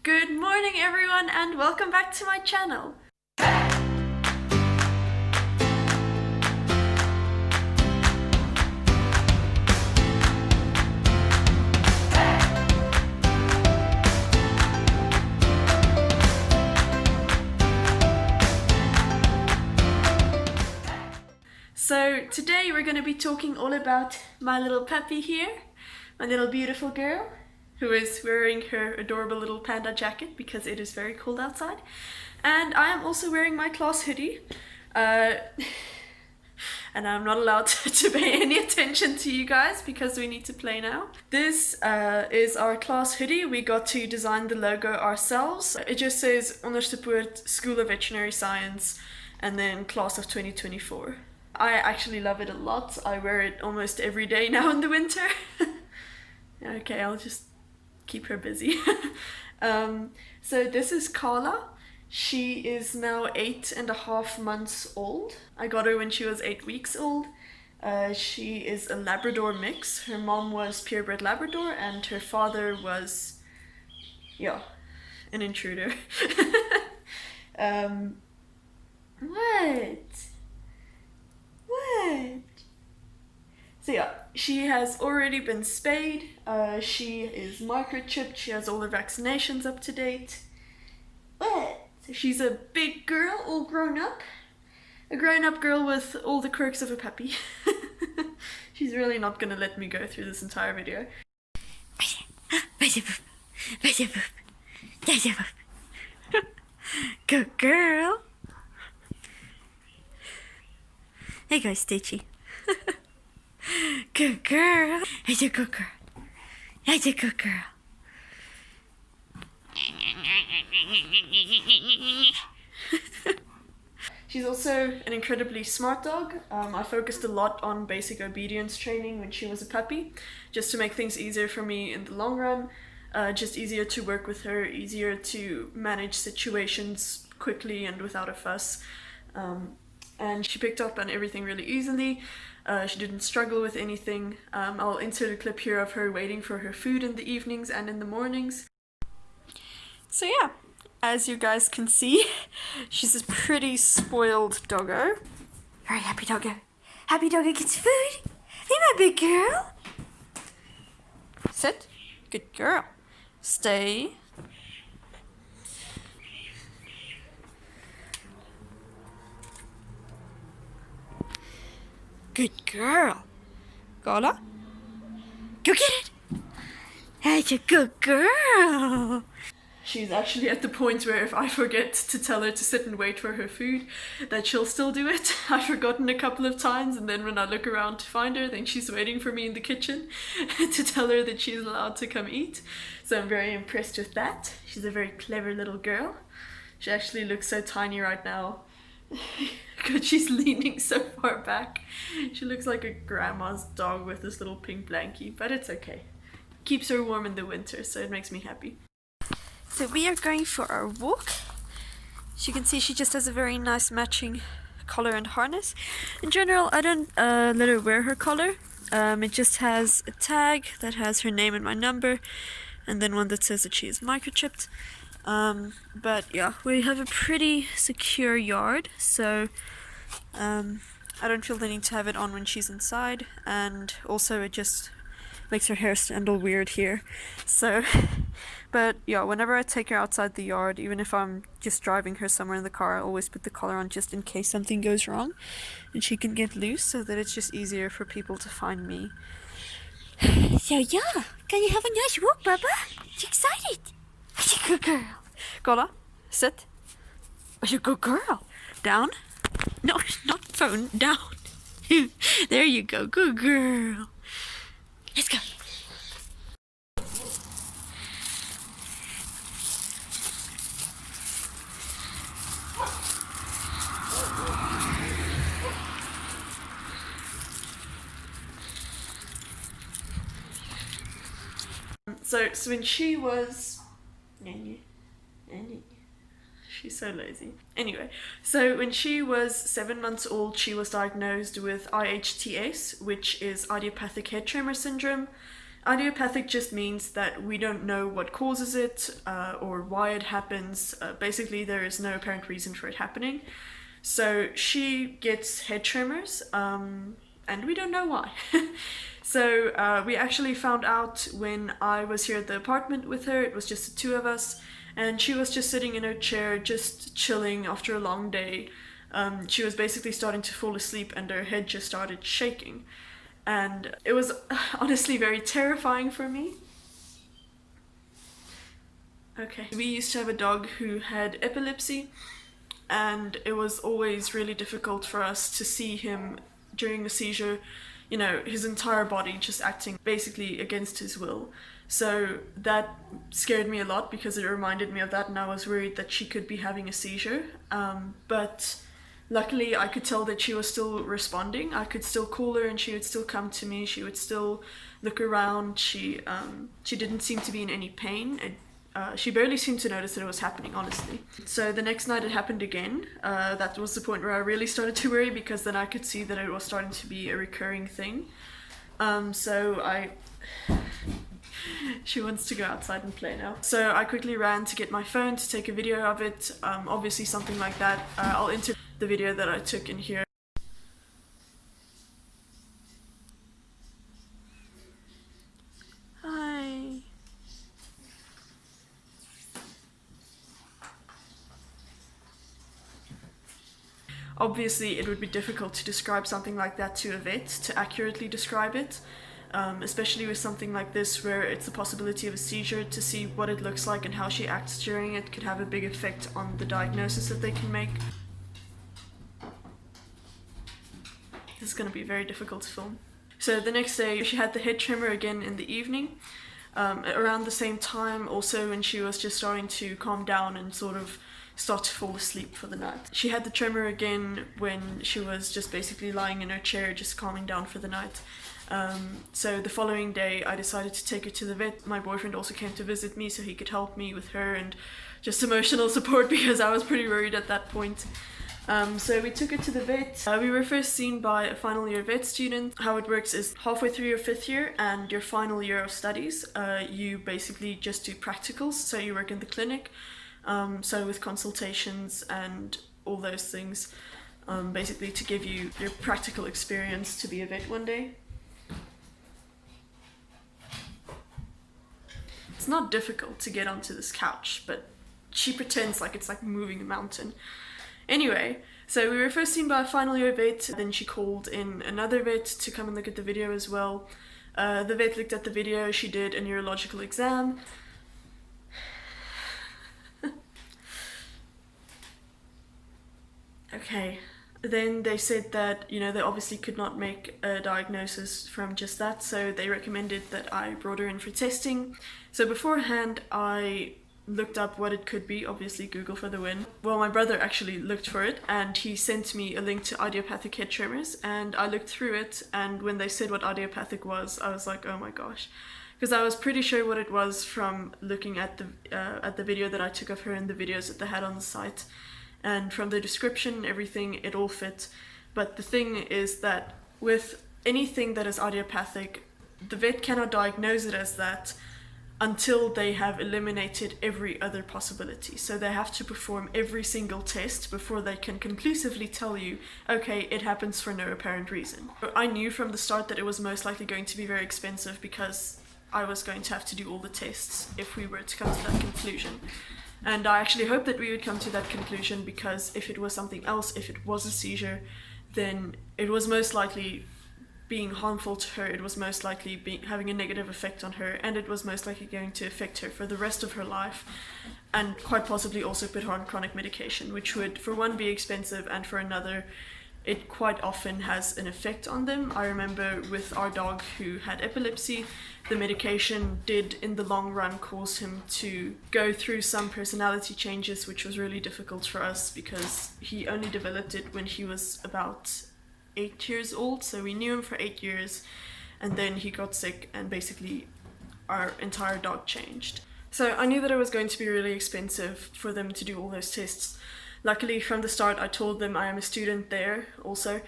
Good morning everyone and welcome back to my channel. So today we're going to be talking all about my little puppy here, my little beautiful girl, who is wearing her adorable little panda jacket because it is very cold outside. And I am also wearing my class hoodie. And I'm not allowed to pay any attention to you guys because we need to play now. This is our class hoodie. We got to design the logo ourselves. It just says Onderstepoort School of Veterinary Science and then class of 2024. I actually love it a lot. I wear it almost every day now in the winter. Okay, I'll just keep her busy. So this is Carla. She is now 8.5 months old. I got her when she was 8 weeks old. She is a Labrador mix. Her mom was purebred Labrador and her father was, yeah, an intruder. What? So yeah, she has already been spayed. She is microchipped. She has all her vaccinations up to date. What? So she's a big girl, all grown up. A grown-up girl with all the quirks of a puppy. She's really not gonna let me go through this entire video. Good girl. There you go, Stitchy. Good girl. That's a good girl. That's a good girl. She's also an incredibly smart dog. I focused a lot on basic obedience training when she was a puppy, just to make things easier for me in the long run. Just easier to work with her, easier to manage situations quickly and without a fuss. And she picked up on everything really easily. She didn't struggle with anything. I'll insert a clip here of her waiting for her food in the evenings and in the mornings. So yeah, as you guys can see, she's a pretty spoiled doggo. Very happy doggo. Happy doggo gets food. Hey, my big girl. Sit. Good girl. Stay. Good girl. Carla, go get it. That's a good girl. She's actually at the point where if I forget to tell her to sit and wait for her food, that she'll still do it. I've forgotten a couple of times, and then when I look around to find her, then she's waiting for me in the kitchen to tell her that she's allowed to come eat. So I'm very impressed with that. She's a very clever little girl. She actually looks so tiny right now because she's leaning so far back. She looks like a grandma's dog with this little pink blankie, but it's okay. Keeps her warm in the winter, so it makes me happy. So we are going for our walk. As you can see, she just has a very nice matching collar and harness. In general, I don't let her wear her collar. It just has a tag that has her name and my number, and then one that says that she is microchipped. But yeah, we have a pretty secure yard, so I don't feel the need to have it on when she's inside, and also it just makes her hair stand all weird here. So, but yeah, whenever I take her outside the yard, even if I'm just driving her somewhere in the car, I always put the collar on just in case something goes wrong and she can get loose, so that it's just easier for people to find me. So yeah, can you have a nice walk, Baba? You excited? You're a good girl. Carla, sit. You're a good girl. Down. No, not phone. Down. There you go. Good girl. Let's go. So when she was... She's so lazy. Anyway, so when she was 7 months old, she was diagnosed with IHTS, which is idiopathic head tremor syndrome. Idiopathic just means that we don't know what causes it or why it happens. Basically, there is no apparent reason for it happening. So she gets head tremors, and we don't know why. So we actually found out when I was here at the apartment with her. It was just the two of us, and she was just sitting in her chair, just chilling after a long day. She was basically starting to fall asleep, and her head just started shaking. And it was honestly very terrifying for me. Okay. We used to have a dog who had epilepsy, and it was always really difficult for us to see him during a seizure, you know, his entire body just acting basically against his will. So that scared me a lot because it reminded me of that, and I was worried that she could be having a seizure. But luckily I could tell that she was still responding. I could still call her and she would still come to me. She would still look around. She didn't seem to be in any pain. She barely seemed to notice that it was happening, honestly. So the next night it happened again. That was the point where I really started to worry, because then I could see that it was starting to be a recurring thing. She wants to go outside and play now. So I quickly ran to get my phone to take a video of it. Obviously something like that. I'll enter the video that I took in here. Hi. Obviously it would be difficult to describe something like that to a vet, to accurately describe it. Especially with something like this where it's a possibility of a seizure. To see what it looks like and how she acts during it could have a big effect on the diagnosis that they can make. This is going to be very difficult to film. So the next day she had the head tremor again in the evening, around the same time also when she was just starting to calm down and sort of start to fall asleep for the night. She had the tremor again when she was just basically lying in her chair, just calming down for the night. So the following day I decided to take her to the vet. My boyfriend also came to visit me so he could help me with her and just emotional support, because I was pretty worried at that point. So we took her to the vet. We were first seen by a final year vet student. How it works is halfway through your 5th year and your final year of studies, you basically just do practicals. So you work in the clinic, so with consultations and all those things, basically to give you your practical experience to be a vet one day. It's not difficult to get onto this couch, but she pretends like it's like moving a mountain. Anyway, so we were first seen by a final year vet, then she called in another vet to come and look at the video as well. The vet looked at the video, she did a neurological exam. Okay, then they said that, you know, they obviously could not make a diagnosis from just that, so they recommended that I brought her in for testing. So beforehand I looked up what it could be, obviously Google for the win. Well, my brother actually looked for it and he sent me a link to idiopathic head tremors, and I looked through it, and when they said what idiopathic was, I was like, oh my gosh. Because I was pretty sure what it was from looking at the video that I took of her and the videos that they had on the site. And from the description, everything, it all fit. But the thing is that with anything that is idiopathic, the vet cannot diagnose it as that until they have eliminated every other possibility. So they have to perform every single test before they can conclusively tell you, okay, it happens for no apparent reason. I knew from the start that it was most likely going to be very expensive, because I was going to have to do all the tests if we were to come to that conclusion. And I actually hoped that we would come to that conclusion, because if it was something else, if it was a seizure, then it was most likely being harmful to her, it was most likely having a negative effect on her, and it was most likely going to affect her for the rest of her life, and quite possibly also put her on chronic medication, which would, for one, be expensive, and for another, it quite often has an effect on them. I remember with our dog who had epilepsy, the medication did in the long run cause him to go through some personality changes, which was really difficult for us because he only developed it when he was about 8 years old. So we knew him for 8 years, and then he got sick and basically our entire dog changed. So I knew that it was going to be really expensive for them to do all those tests. Luckily, from the start, I told them I am a student there also,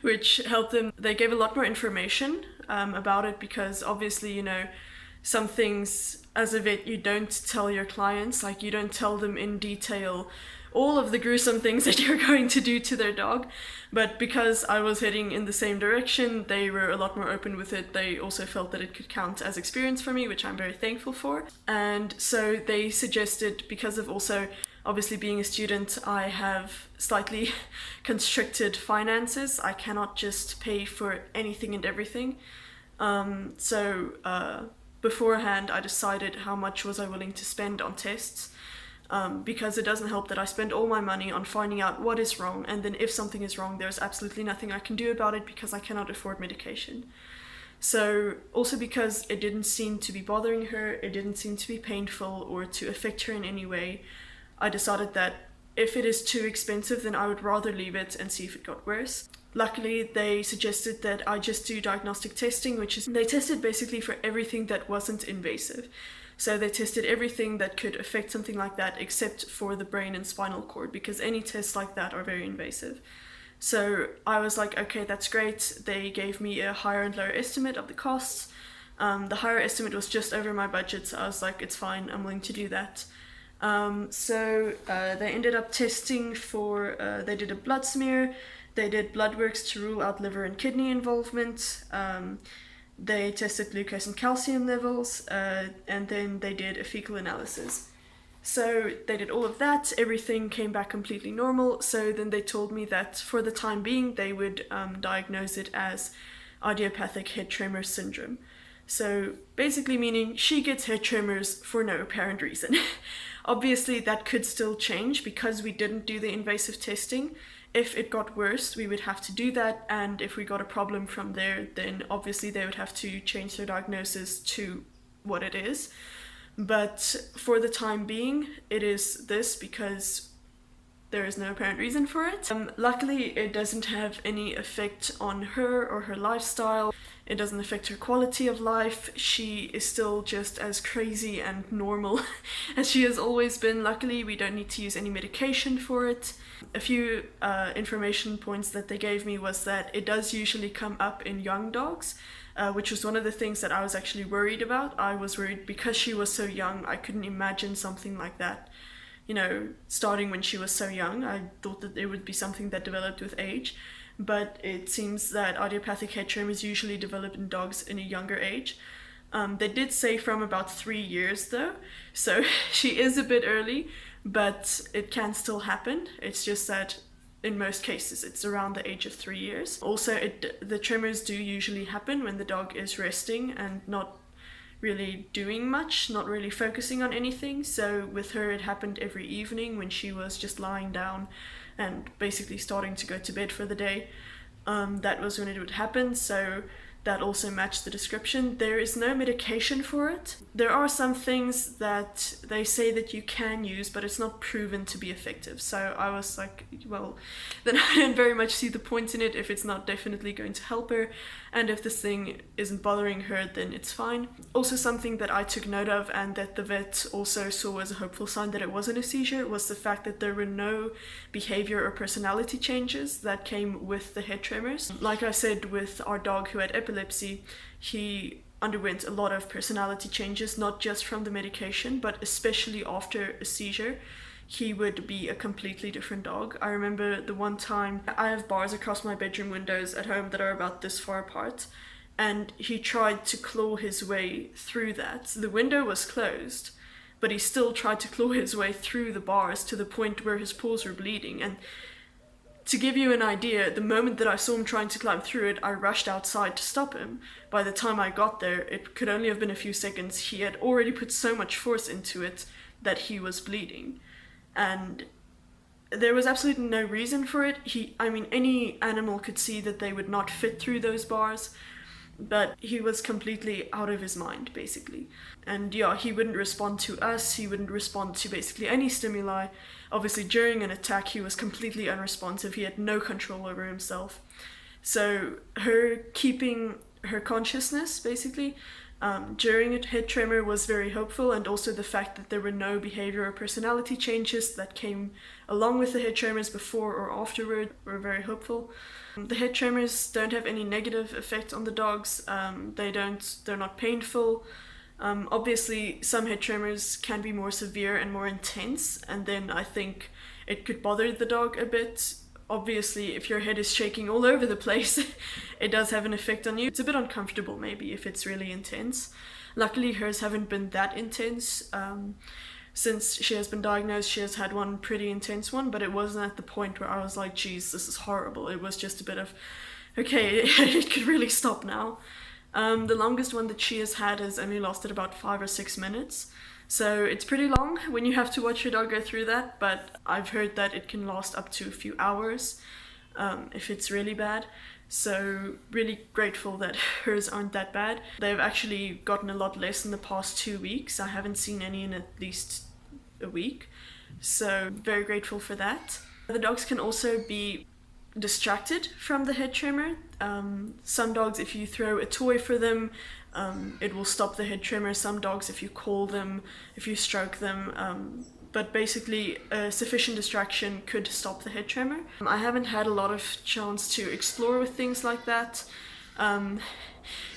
which helped them. They gave a lot more information about it, because obviously, you know, some things as a vet you don't tell your clients, like you don't tell them in detail all of the gruesome things that you're going to do to their dog. But because I was heading in the same direction, they were a lot more open with it. They also felt that it could count as experience for me, which I'm very thankful for. And so they suggested, because of also obviously being a student, I have slightly constricted finances. I cannot just pay for anything and everything. Beforehand I decided how much was I willing to spend on tests, because it doesn't help that I spend all my money on finding out what is wrong, and then if something is wrong, there's absolutely nothing I can do about it because I cannot afford medication. So also because it didn't seem to be bothering her, it didn't seem to be painful or to affect her in any way, I decided that if it is too expensive, then I would rather leave it and see if it got worse. Luckily, they suggested that I just do diagnostic testing, which is they tested basically for everything that wasn't invasive. So they tested everything that could affect something like that except for the brain and spinal cord, because any tests like that are very invasive. So I was like, okay, that's great. They gave me a higher and lower estimate of the costs. The higher estimate was just over my budget, so I was like, it's fine, I'm willing to do that. They ended up testing for, they did a blood smear, they did blood works to rule out liver and kidney involvement, they tested glucose and calcium levels, and then they did a fecal analysis. So they did all of that, everything came back completely normal, so then they told me that for the time being they would diagnose it as idiopathic head tremor syndrome. So basically meaning she gets head tremors for no apparent reason. Obviously that could still change because we didn't do the invasive testing. If it got worse, we would have to do that, and if we got a problem from there, then obviously they would have to change their diagnosis to what it is. But for the time being, it is this because there is no apparent reason for it. Luckily, it doesn't have any effect on her or her lifestyle. It doesn't affect her quality of life. She is still just as crazy and normal as she has always been. Luckily, we don't need to use any medication for it. A few information points that they gave me was that it does usually come up in young dogs, which was one of the things that I was actually worried about. I was worried because she was so young, I couldn't imagine something like that, you know, starting when she was so young. I thought that it would be something that developed with age, but it seems that idiopathic head tremors usually develop in dogs in a younger age. They did say from about 3 years though, so she is a bit early, but it can still happen. It's just that in most cases it's around the age of 3 years. Also, the tremors do usually happen when the dog is resting and not really doing much, not really focusing on anything. So with her it happened every evening when she was just lying down and basically starting to go to bed for the day. That was when it would happen, so that also matched the description. There is no medication for it. There are some things that they say that you can use, but it's not proven to be effective. So I was like, well, then I don't very much see the point in it if it's not definitely going to help her. And if this thing isn't bothering her, then it's fine. Also, something that I took note of and that the vet also saw as a hopeful sign that it wasn't a seizure was the fact that there were no behavior or personality changes that came with the head tremors. Like I said, with our dog who had epilepsy, he underwent a lot of personality changes, not just from the medication, but especially after a seizure. He would be a completely different dog. I remember the one time, I have bars across my bedroom windows at home that are about this far apart, and he tried to claw his way through that. The window was closed, but he still tried to claw his way through the bars to the point where his paws were bleeding. And to give you an idea, the moment that I saw him trying to climb through it, I rushed outside to stop him. By the time I got there, it could only have been a few seconds. He had already put so much force into it that he was bleeding. And there was absolutely no reason for it. Any animal could see that they would not fit through those bars, but he was completely out of his mind, basically. And yeah, he wouldn't respond to us, he wouldn't respond to basically any stimuli. Obviously, during an attack, he was completely unresponsive, he had no control over himself. So her keeping her consciousness, basically, during a head tremor was very hopeful, and also the fact that there were no behavior or personality changes that came along with the head tremors before or afterward were very hopeful. The head tremors don't have any negative effect on the dogs. They're not painful. Obviously, some head tremors can be more severe and more intense, and then I think it could bother the dog a bit. Obviously, if your head is shaking all over the place, it does have an effect on you. It's a bit uncomfortable maybe if it's really intense. Luckily, hers haven't been that intense. Since she has been diagnosed, she has had one pretty intense one, but it wasn't at the point where I was like, geez, this is horrible. It was just a bit of, okay, it could really stop now. The longest one that she has had has only lasted about 5 or 6 minutes. So it's pretty long when you have to watch your dog go through that, but I've heard that it can last up to a few hours if it's really bad. So really grateful that hers aren't that bad. They've actually gotten a lot less in the past 2 weeks. I haven't seen any in at least a week. So very grateful for that. The dogs can also be distracted from the head tremor. Some dogs, if you throw a toy for them, it will stop the head tremor. Some dogs, if you call them, if you stroke them, but basically a sufficient distraction could stop the head tremor. I haven't had a lot of chance to explore with things like that.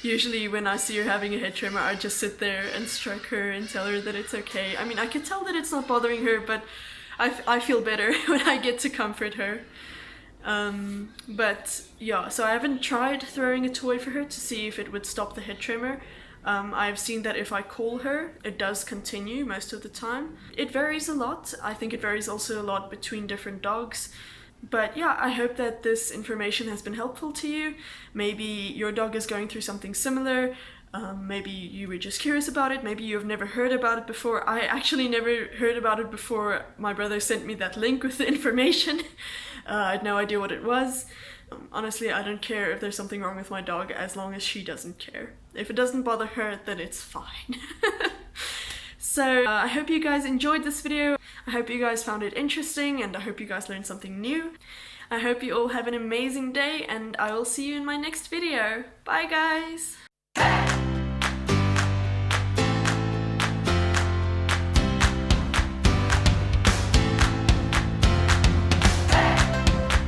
Usually when I see her having a head tremor, I just sit there and stroke her and tell her that it's okay. I mean, I can tell that it's not bothering her, but I feel better when I get to comfort her. But yeah, so I haven't tried throwing a toy for her to see if it would stop the head tremor. I've seen that if I call her, it does continue most of the time. It varies a lot. I think it varies also a lot between different dogs. But yeah, I hope that this information has been helpful to you. Maybe your dog is going through something similar. Maybe you were just curious about it. Maybe you've never heard about it before. I actually never heard about it before my brother sent me that link with the information. I had no idea what it was. Honestly, I don't care if there's something wrong with my dog as long as she doesn't care. If it doesn't bother her, then it's fine. So I hope you guys enjoyed this video. I hope you guys found it interesting, and I hope you guys learned something new. I hope you all have an amazing day, and I will see you in my next video. Bye guys!